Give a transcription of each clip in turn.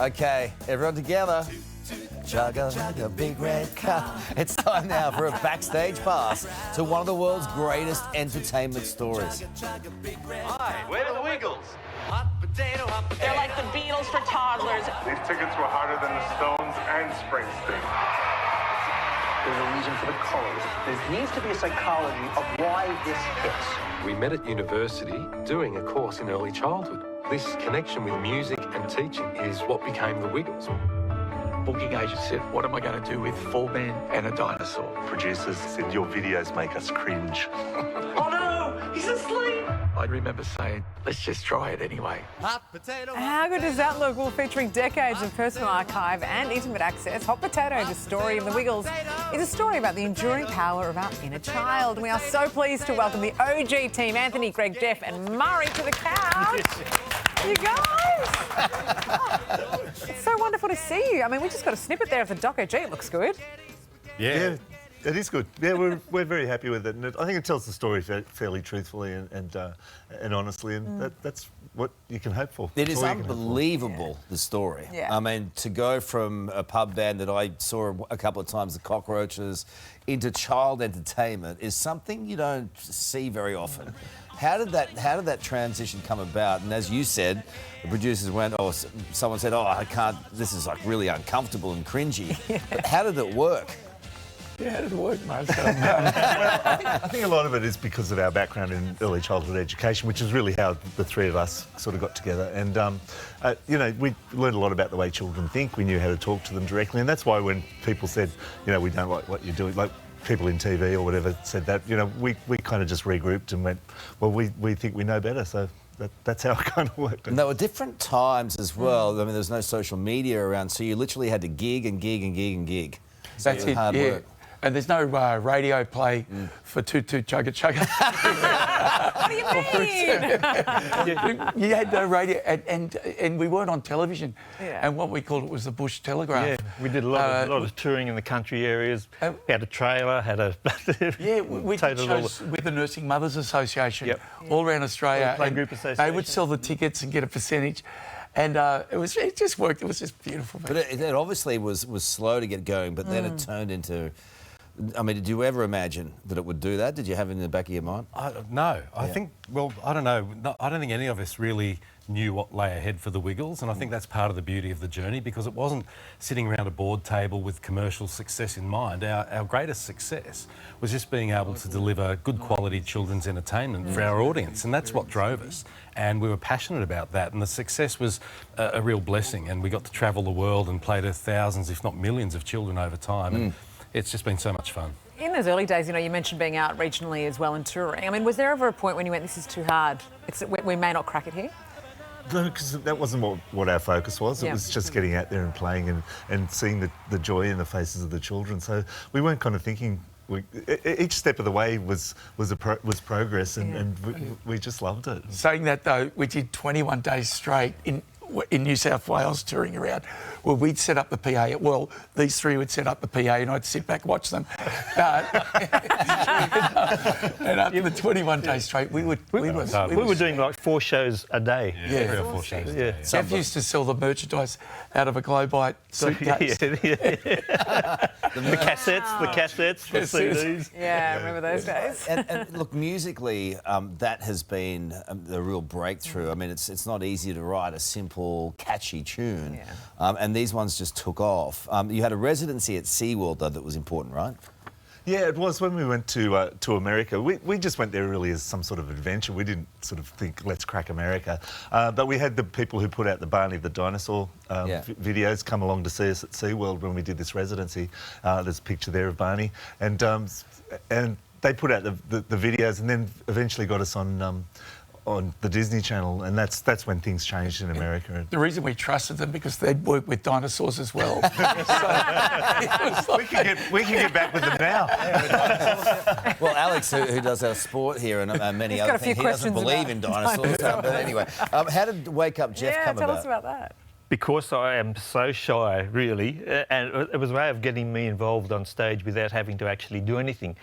Okay, everyone together. Chugga like a big red car. It's time now for a backstage pass to one of the world's greatest entertainment stories. Hi, where are the Wiggles? They're like the Beatles for toddlers. These tickets were harder than the Stones and Springsteen. There's a reason for the colors. There needs to be a psychology of why this hits. We met at university doing a course in early childhood. This connection with music and teaching is what became the Wiggles. Booking agent said, what am I going to do with 4 men and a dinosaur? Producers said, your videos make us cringe. Oh no, he's asleep. I remember saying, let's just try it anyway. How good does that look? Well, featuring decades of personal archive and intimate access, Hot Potato, the story of the Wiggles, is a story about the enduring power of our inner child. And we are so pleased to welcome the OG team, Anthony, Greg, Jeff and Murray, to the couch. You guys! It's so wonderful to see you. I mean, we just got a snippet there of the doc. OG, it looks good. Yeah, it is good. Yeah, we're very happy with it, and I think it tells the story fairly truthfully and honestly, and that's what you can hope for. It is unbelievable, the story. Yeah. I mean, to go from a pub band that I saw a couple of times, the Cockroaches, into child entertainment is something you don't see very often. How did that transition come about? And as you said, the producers went, oh, someone said, oh, I can't, this is like really uncomfortable and cringy. But how did it work? Yeah, how did it work, mate? I think a lot of it is because of our background in early childhood education, which is really how the three of us sort of got together. And, you know, we learned a lot about the way children think. We knew how to talk to them directly. And that's why when people said, you know, we don't like what you're doing, like people in TV or whatever said that, you know, we kind of just regrouped and went, well, we think we know better. So that's how it kind of worked. And there were different times as well. I mean, there's no social media around, so you literally had to gig and gig and gig and gig. So That's it, hard yeah. work. And there's no radio play for Toot Toot Chugga Chugga. What do you mean? You had no radio, and we weren't on television. Yeah. And what we called it was the Bush Telegraph. Yeah, we did a lot of touring in the country areas. We had a trailer, had a... Yeah, we did shows with the Nursing Mothers Association all around Australia. Play group association. They would sell the tickets and get a percentage. And it just worked. It was just beautiful. But it obviously was slow to get going, but then it turned into... I mean, did you ever imagine that it would do that? Did you have it in the back of your mind? No. I think, well, I don't know. I don't think any of us really knew what lay ahead for the Wiggles, and I think that's part of the beauty of the journey, because it wasn't sitting around a board table with commercial success in mind. Our greatest success was just being able to deliver good quality children's entertainment for our audience, and that's what drove us. And we were passionate about that, and the success was a real blessing, and we got to travel the world and play to thousands, if not millions, of children over time. And it's just been so much fun. In those early days, you know, you mentioned being out regionally as well and touring. I mean, was there ever a point when you went, this is too hard, we may not crack it here? No, because that wasn't what our focus was. It was just getting out there and playing and seeing the joy in the faces of the children. So we weren't kind of thinking... each step of the way was progress, and we just loved it. Saying that, though, we did 21 days straight in New South Wales touring around. Well, we'd set up the PA. Well, these three would set up the PA and I'd sit back, watch them. And after the 21 days straight, we were doing like 4 shows a day. Yeah, 3 or 4 shows. Yeah. Jeff used to sell the merchandise out of a Globite suitcase. The cassettes, the CDs. Yeah, I remember those days. And look, musically, that has been a real breakthrough. I mean, it's not easy to write a simple, catchy tune. And these ones just took off. You had a residency at SeaWorld, though, that was important, right? Yeah, it was when we went to America. We just went there really as some sort of adventure. We didn't sort of think, let's crack America. But we had the people who put out the Barney the Dinosaur videos come along to see us at SeaWorld when we did this residency. There's a picture there of Barney. And they put out the videos and then eventually got us on the Disney Channel, and that's when things changed in America. The reason we trusted them, because they'd worked with dinosaurs as well. We can get back with them now. Well, Alex, who does our sport here and many other things, he doesn't believe in dinosaurs. But anyway, how did Wake Up Jeff come about? Tell us about that. Because I am so shy, really, and it was a way of getting me involved on stage without having to actually do anything.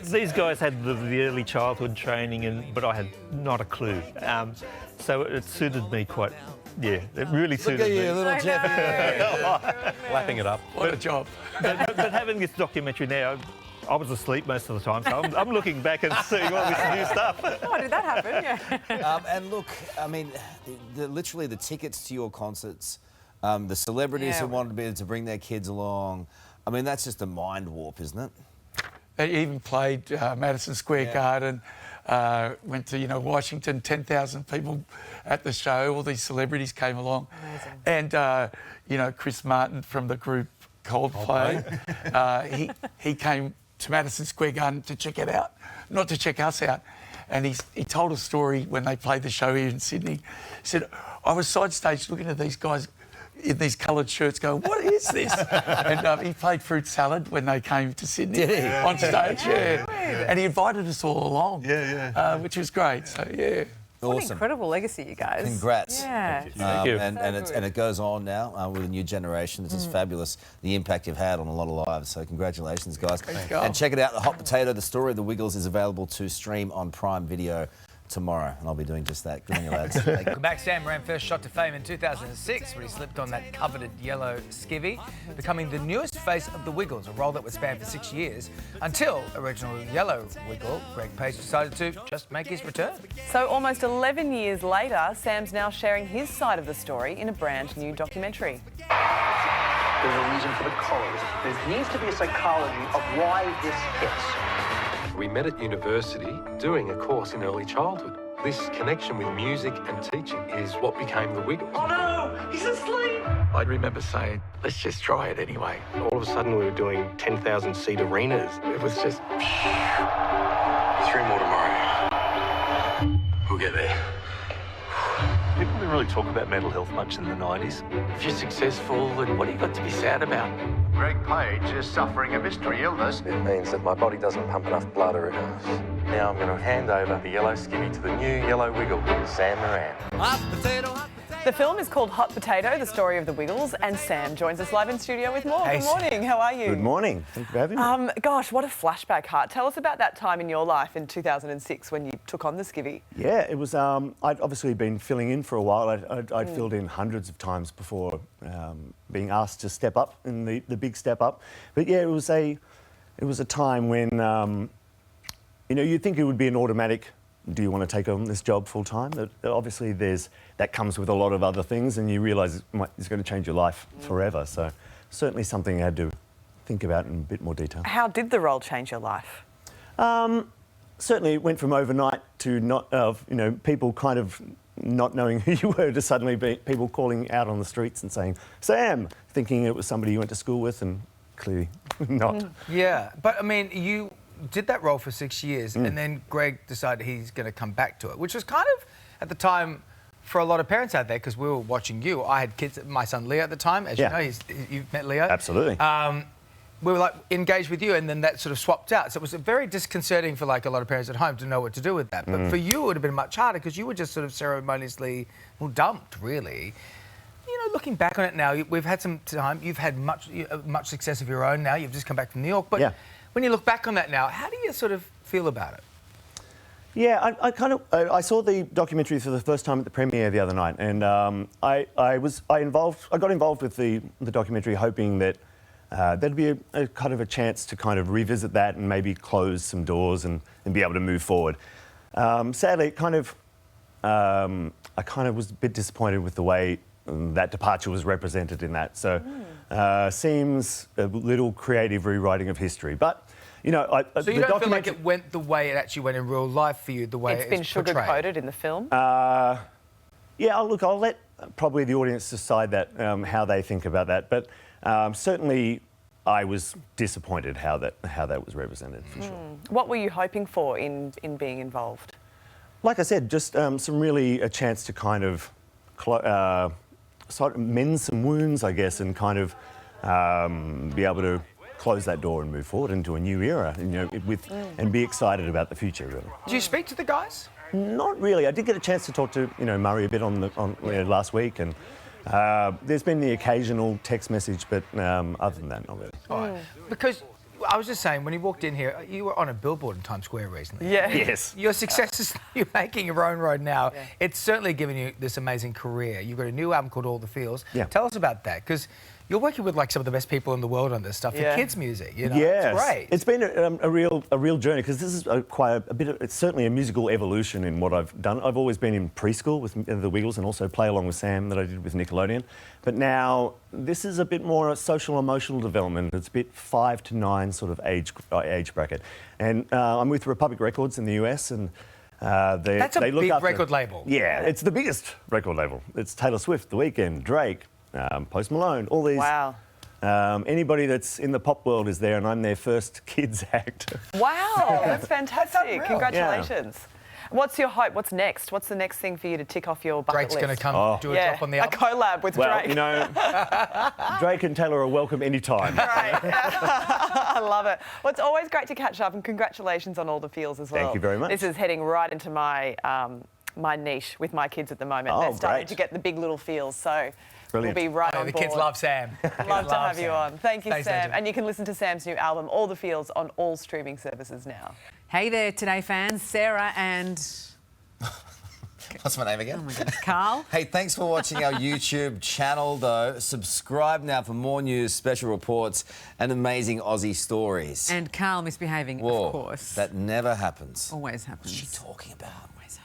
These guys had the early childhood training, but I had not a clue. So it suited me quite Yeah, it really Look suited at me. you, little Jeffy. Lapping it up. What a job. But having this documentary now, I was asleep most of the time, so I'm looking back and seeing all this new stuff. Oh, did that happen? Yeah. And look, I mean, literally the tickets to your concerts, the celebrities who wanted to be able to bring their kids along. I mean, that's just a mind warp, isn't it? They even played Madison Square Garden, went to, Washington, 10,000 people at the show. All these celebrities came along. Amazing. And, Chris Martin from the group Coldplay, he came to Madison Square Garden to check it out, not to check us out. And he told a story when they played the show here in Sydney. He said, I was side stage looking at these guys in these coloured shirts going, what is this? And he played fruit salad when they came to Sydney on stage. Yeah. And he invited us all along, which was great. So, yeah. What Awesome. an incredible legacy, you guys. Congrats. Yeah. Thank you. And it goes on now with a new generation. It's just fabulous, the impact you've had on a lot of lives. So congratulations, guys. And check it out. The Hot Potato, the story of the Wiggles, is available to stream on Prime Video tomorrow, and I'll be doing just that. Good on you, lads. Welcome back. Sam Moran first shot to fame in 2006 when he slipped on that coveted yellow skivvy, becoming the newest face of the Wiggles, a role that would span for 6 years, until original yellow Wiggle, Greg Page, decided to just make his return. So almost 11 years later, Sam's now sharing his side of the story in a brand new documentary. There's a reason for the colours. There needs to be a psychology of why this hits. We met at university doing a course in early childhood. This connection with music and teaching is what became the Wiggles. Oh no, he's asleep! I remember saying, let's just try it anyway. All of a sudden we were doing 10,000-seat arenas. It was just... 3 more tomorrow. We'll get there. People didn't really talk about mental health much in the 90s. If you're successful, then what do you got to be sad about? Greg Page is suffering a mystery illness. It means that my body doesn't pump enough blood or it goes. Now I'm going to hand over the yellow skivvy to the new yellow Wiggle, Sam Moran. The film is called Hot Potato, the story of the Wiggles, and Sam joins us live in studio with more. Hey, Good morning, how are you? Good morning, thank you for having me. Gosh, what a flashback, Hart. Tell us about that time in your life in 2006 when you took on the skivvy. Yeah, it was, I'd obviously been filling in for a while. I'd filled in hundreds of times before being asked to step up in the big step up. But yeah, it was a time when, you'd think it would be an automatic, do you want to take on this job full time? Obviously that comes with a lot of other things, and you realise it's going to change your life forever. So certainly something I had to think about in a bit more detail. How did the role change your life? Certainly it went from overnight to people kind of not knowing who you were to suddenly people calling out on the streets and saying, Sam, thinking it was somebody you went to school with, and clearly not. Yeah, but I mean, you did that role for 6 years, and then Greg decided he's going to come back to it, which was kind of, at the time, for a lot of parents out there, because we were watching you. I had kids, my son Leo at the time, as you know, you've met Leo. Absolutely. We were like engaged with you, and then that sort of swapped out. So it was very disconcerting for like a lot of parents at home to know what to do with that. But for you, it would have been much harder because you were just sort of ceremoniously, dumped, really. Looking back on it now, we've had some time. You've had much success of your own now. You've just come back from New York. But when you look back on that now, how do you sort of feel about it? Yeah, I saw the documentary for the first time at the premiere the other night, and I got involved with the documentary hoping that there'd be a kind of a chance to kind of revisit that and maybe close some doors and be able to move forward. Sadly, I kind of was a bit disappointed with the way that departure was represented in that. So seems a little creative rewriting of history, but. So you don't feel like it went the way it actually went in real life for you, the way it's been sugar-coated in the film? Yeah, I'll let probably the audience decide that, how they think about that. But certainly I was disappointed how that was represented, for sure. What were you hoping for in being involved? Like I said, just some really a chance to kind of sort of mend some wounds, I guess, and kind of be able to close that door and move forward into a new era, and be excited about the future, really. Do you speak to the guys? Not really. I did get a chance to talk to Murray a bit on last week, and there's been the occasional text message, but other than that, not really. All right. Because I was just saying, when you walked in here, you were on a billboard in Times Square recently. Yeah. Yes. Your successes you're making your own road now. Yeah. It's certainly given you this amazing career. You've got a new album called All the Feels. Yeah. Tell us about that, because you're working with like some of the best people in the world on this stuff for kids' music. You know, yes. it's great. It's been a real journey, because this is quite a bit of, it's certainly a musical evolution in what I've done. I've always been in preschool with the Wiggles and also Play Along with Sam that I did with Nickelodeon. But now this is a bit more social emotional development. It's a bit 5 to 9 sort of age bracket. And I'm with Republic Records in the US, and that's a big record label. Yeah, it's the biggest record label. It's Taylor Swift, The Weeknd, Drake, Post Malone, all these. Wow. Anybody that's in the pop world is there, and I'm their first kids act. Wow, that's fantastic. That's Congratulations. Yeah. What's your hope? What's next? What's the next thing for you to tick off your bucket Drake's list? going to come do a drop on the album. A collab with well, Drake. You know, Drake and Taylor are welcome anytime. Right. I love it. Well, it's always great to catch up, and congratulations on All the Feels as well. Thank you very much. This is heading right into my my niche with my kids at the moment. Oh, They're starting great. to get the big little feels, so brilliant. we'll be right on the board. kids love Sam. Love to have you on. Thank you, Thanks, Sam. Angela. And you can listen to Sam's new album, All the Feels, on all streaming services now. Hey there, Today fans. Sarah and... What's my name again? Oh my goodness, Carl. Hey, thanks for watching our YouTube channel, though. Subscribe now for more news, special reports, and amazing Aussie stories. And Carl misbehaving, Whoa, of course. that never happens. Always happens. What's she talking about? Always happens.